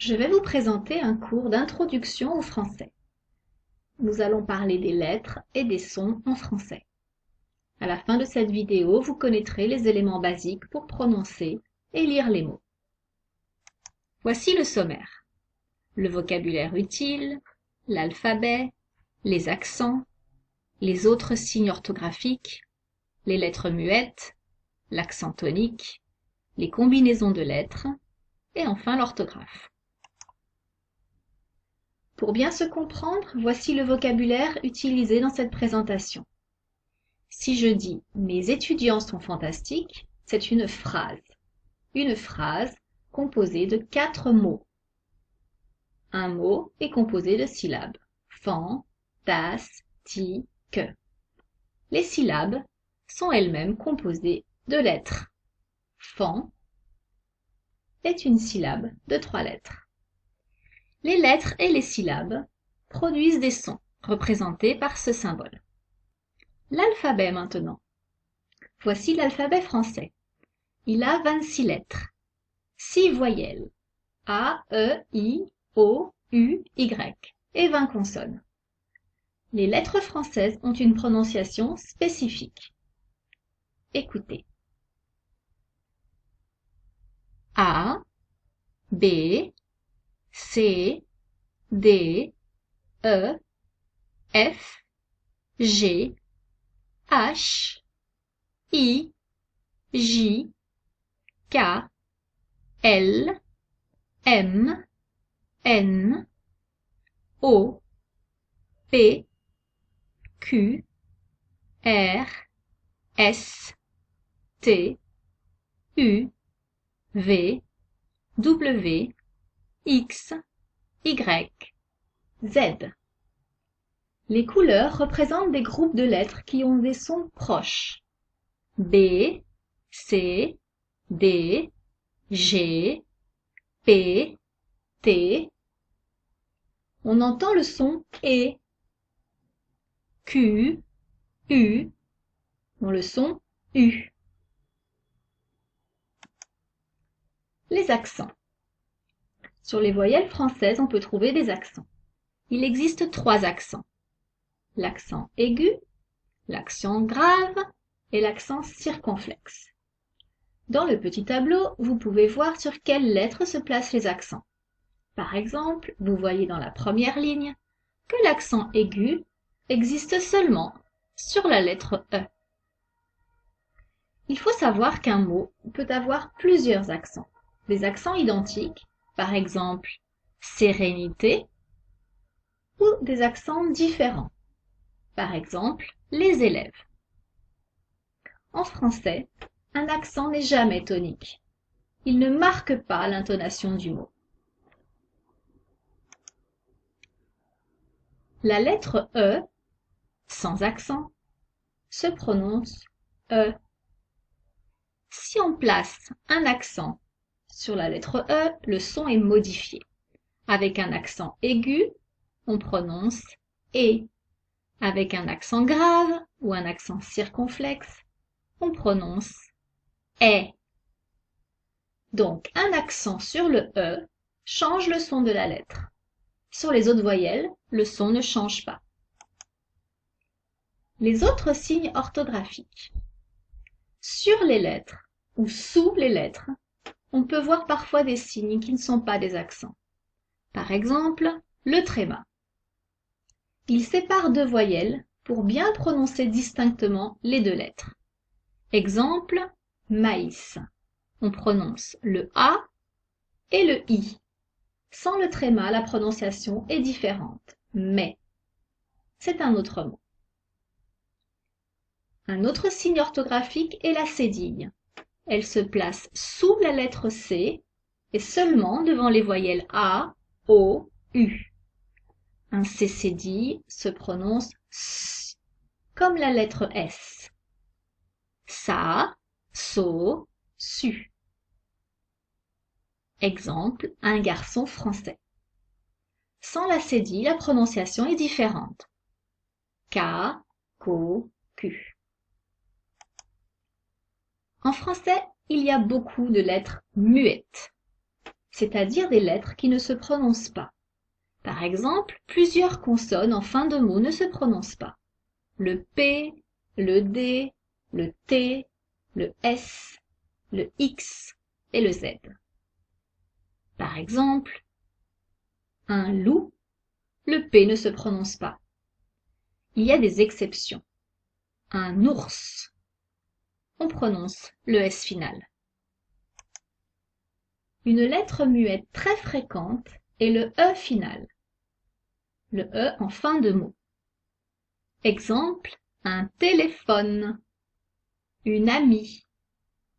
Je vais vous présenter un cours d'introduction au français. Nous allons parler des lettres et des sons en français. À la fin de cette vidéo, vous connaîtrez les éléments basiques pour prononcer et lire les mots. Voici le sommaire. Le vocabulaire utile, l'alphabet, les accents, les autres signes orthographiques, les lettres muettes, l'accent tonique, les combinaisons de lettres et enfin l'orthographe. Pour bien se comprendre, voici le vocabulaire utilisé dans cette présentation. Si je dis « Mes étudiants sont fantastiques », c'est une phrase. Une phrase composée de 4 mots. Un mot est composé de syllabes. Fan, tas, ti, que. Les syllabes sont elles-mêmes composées de lettres. Fan est une syllabe de 3 lettres. Les lettres et les syllabes produisent des sons, représentés par ce symbole. L'alphabet maintenant. Voici l'alphabet français. Il a 26 lettres, 6 voyelles, A, E, I, O, U, Y, et 20 consonnes. Les lettres françaises ont une prononciation spécifique. Écoutez. A, B, C, D, E, F, G, H, I, J, K, L, M, N, O, P, Q, R, S, T, U, V, W, X, Y, Z. Les couleurs représentent des groupes de lettres qui ont des sons proches. B, C, D, G, P, T. On entend le son E. Q, U, ont le son U. Les accents. Sur les voyelles françaises, on peut trouver des accents. Il existe 3 accents. L'accent aigu, l'accent grave et l'accent circonflexe. Dans le petit tableau, vous pouvez voir sur quelles lettres se placent les accents. Par exemple, vous voyez dans la première ligne que l'accent aigu existe seulement sur la lettre E. Il faut savoir qu'un mot peut avoir plusieurs accents. Des accents identiques, par exemple sérénité, ou des accents différents, par exemple les élèves. En français, un accent n'est jamais tonique. Il ne marque pas l'intonation du mot. La lettre E, sans accent, se prononce E. Si on place un accent sur la lettre E, le son est modifié. Avec un accent aigu, on prononce E. Avec un accent grave ou un accent circonflexe, on prononce E. Donc, un accent sur le E change le son de la lettre. Sur les autres voyelles, le son ne change pas. Les autres signes orthographiques. Sur les lettres ou sous les lettres, on peut voir parfois des signes qui ne sont pas des accents. Par exemple, le tréma. Il sépare 2 voyelles pour bien prononcer distinctement les 2 lettres. Exemple, maïs. On prononce le A et le I. Sans le tréma, la prononciation est différente. Mais, c'est un autre mot. Un autre signe orthographique est la cédille. Elle se place sous la lettre C et seulement devant les voyelles A, O, U. Un C cédille se prononce S, comme la lettre S. Sa, so, su. Exemple, un garçon français. Sans la cédille, la prononciation est différente. K, ko, Q. En français, il y a beaucoup de lettres muettes. c'est-à-dire des lettres qui ne se prononcent pas. Par exemple, plusieurs consonnes en fin de mot ne se prononcent pas. Le P, le D, le T, le S, le X et le Z. Par exemple, un loup, le P ne se prononce pas. Il y a des exceptions. Un ours, on prononce le S final. Une lettre muette très fréquente est le E final. Le E en fin de mot. Exemple, un téléphone, une amie.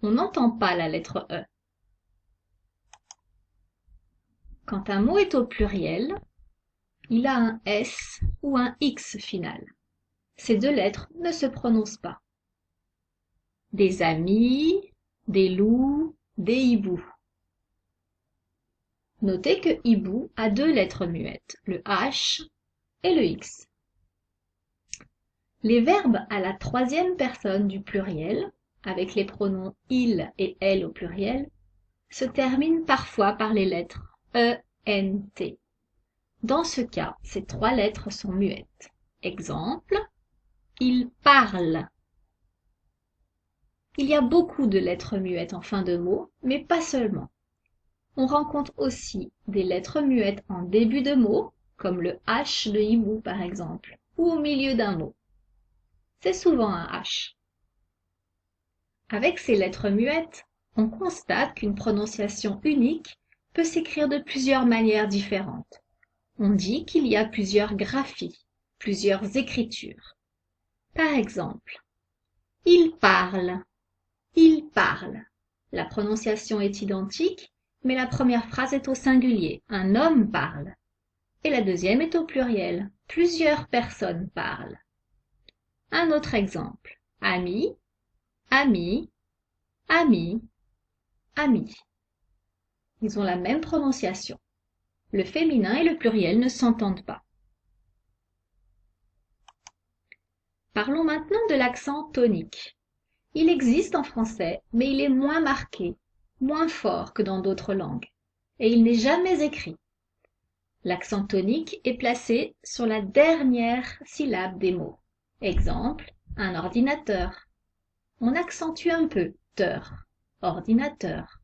On n'entend pas la lettre E. Quand un mot est au pluriel, il a un S ou un X final. Ces deux lettres ne se prononcent pas. Des amis, des loups, des hiboux. Notez que hibou a deux lettres muettes, le H et le X. Les verbes à la troisième personne du pluriel, avec les pronoms il et elle au pluriel, se terminent parfois par les lettres E, N, T. Dans ce cas, ces trois lettres sont muettes. Exemple, il parle. Il y a beaucoup de lettres muettes en fin de mot, mais pas seulement. On rencontre aussi des lettres muettes en début de mot, comme le H de hibou par exemple, ou au milieu d'un mot. C'est souvent un H. Avec ces lettres muettes, on constate qu'une prononciation unique peut s'écrire de plusieurs manières différentes. On dit qu'il y a plusieurs graphies, plusieurs écritures. Par exemple, il parle, il parle. La prononciation est identique, mais la première phrase est au singulier, un homme parle. Et la deuxième est au pluriel, plusieurs personnes parlent. Un autre exemple, ami, ami, ami, ami. Ils ont la même prononciation. Le féminin et le pluriel ne s'entendent pas. Parlons maintenant de l'accent tonique. Il existe en français, mais il est moins marqué, moins fort que dans d'autres langues, et il n'est jamais écrit. L'accent tonique est placé sur la dernière syllabe des mots. Exemple, un ordinateur. On accentue un peu teur, ordinateur.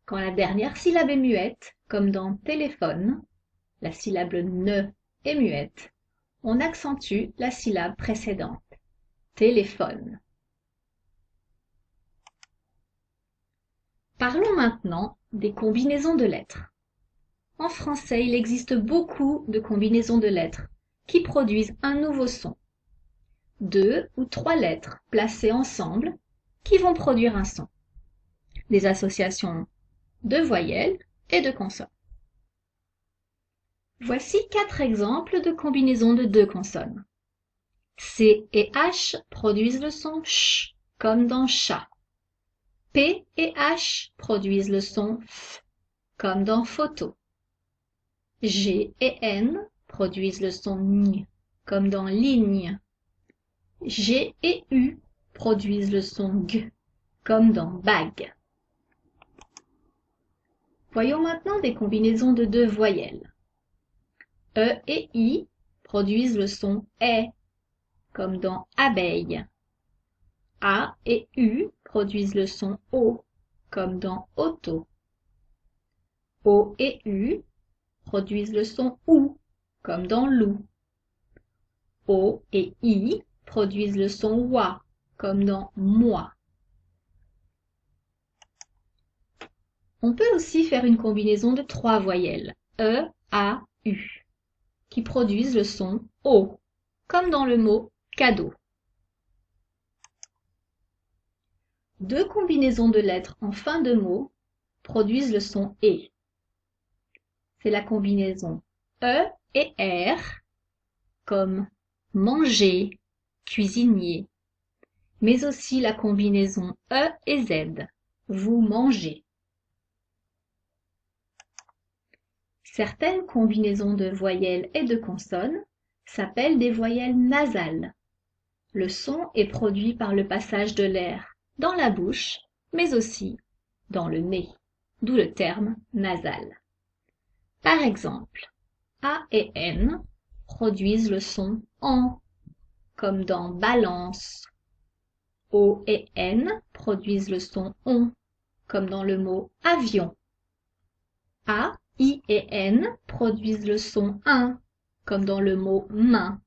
Quand la dernière syllabe est muette, comme dans téléphone, la syllabe ne est muette, on accentue la syllabe précédente, téléphone. Parlons maintenant des combinaisons de lettres. En français, il existe beaucoup de combinaisons de lettres qui produisent un nouveau son. 2 ou 3 lettres placées ensemble qui vont produire un son. Des associations de voyelles et de consonnes. Voici 4 exemples de combinaisons de 2 consonnes. C et H produisent le son ch, comme dans chat. P et H produisent le son f, comme dans photo. G et N produisent le son ng, comme dans ligne. G et U produisent le son g, comme dans bague. Voyons maintenant des combinaisons de 2 voyelles. E et I produisent le son E, comme dans abeille. A et U produisent le son O, comme dans auto. O et U produisent le son OU, comme dans loup. O et I produisent le son OUA, comme dans moi. On peut aussi faire une combinaison de 3 voyelles, E, A, U, qui produisent le son O, comme dans le mot cadeau. 2 combinaisons de lettres en fin de mot produisent le son E. C'est la combinaison E et R, comme manger, cuisinier, mais aussi la combinaison E et Z, vous mangez. Certaines combinaisons de voyelles et de consonnes s'appellent des voyelles nasales. Le son est produit par le passage de l'air dans la bouche, mais aussi dans le nez. d'où le terme nasal. Par exemple, A et N produisent le son en, comme dans balance. O et N produisent le son on, comme dans le mot avion. A, I et N produisent le son un, comme dans le mot main.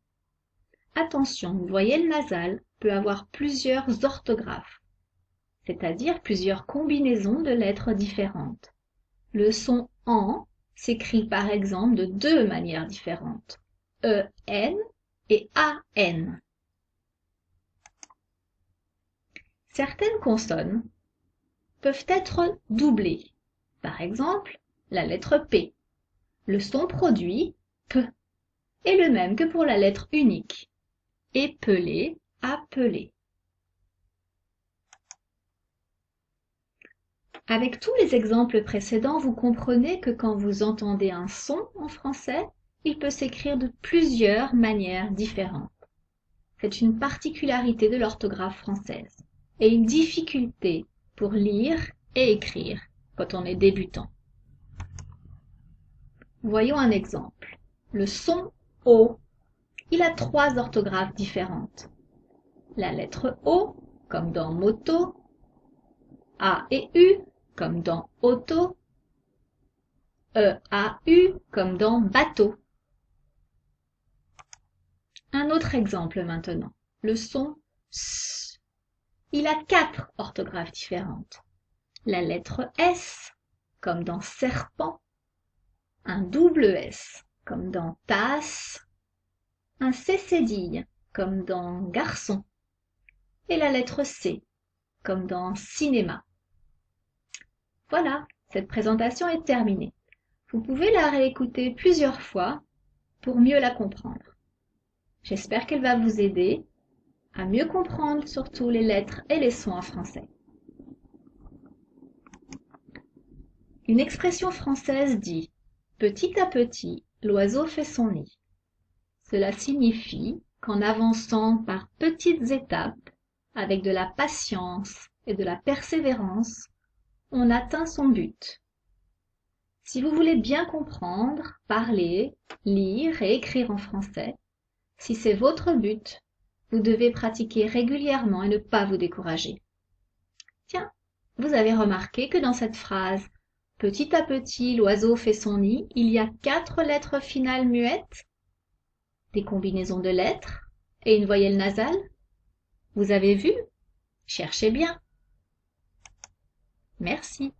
Attention, vous voyez, le nasal peut avoir plusieurs orthographes, c'est-à-dire plusieurs combinaisons de lettres différentes. Le son en s'écrit par exemple de deux manières différentes, E-N et A-N. Certaines consonnes peuvent être doublées. Par exemple, la lettre P. Le son produit, P, est le même que pour la lettre unique. Épeler, appeler. Avec tous les exemples précédents, vous comprenez que quand vous entendez un son en français, il peut s'écrire de plusieurs manières différentes. C'est une particularité de l'orthographe française et une difficulté pour lire et écrire quand on est débutant. Voyons un exemple. Le son O, il a trois orthographes différentes. La lettre O, comme dans moto, A et U, comme dans auto, E-A-U, comme dans bateau. Un autre exemple maintenant. Le son S. Il a quatre orthographes différentes. La lettre S, comme dans serpent, un double S, comme dans tasse, un C cédille, comme dans garçon, et la lettre C, comme dans cinéma. Voilà, cette présentation est terminée. Vous pouvez la réécouter plusieurs fois pour mieux la comprendre. J'espère qu'elle va vous aider à mieux comprendre surtout les lettres et les sons en français. Une expression française dit « Petit à petit, l'oiseau fait son nid ». Cela signifie qu'en avançant par petites étapes, avec de la patience et de la persévérance, on atteint son but. Si vous voulez bien comprendre, parler, lire et écrire en français, si c'est votre but, vous devez pratiquer régulièrement et ne pas vous décourager. Tiens, vous avez remarqué que dans cette phrase « Petit à petit, l'oiseau fait son nid », il y a 4 lettres finales muettes, des combinaisons de lettres et une voyelle nasale. Vous avez vu? Cherchez bien. Merci.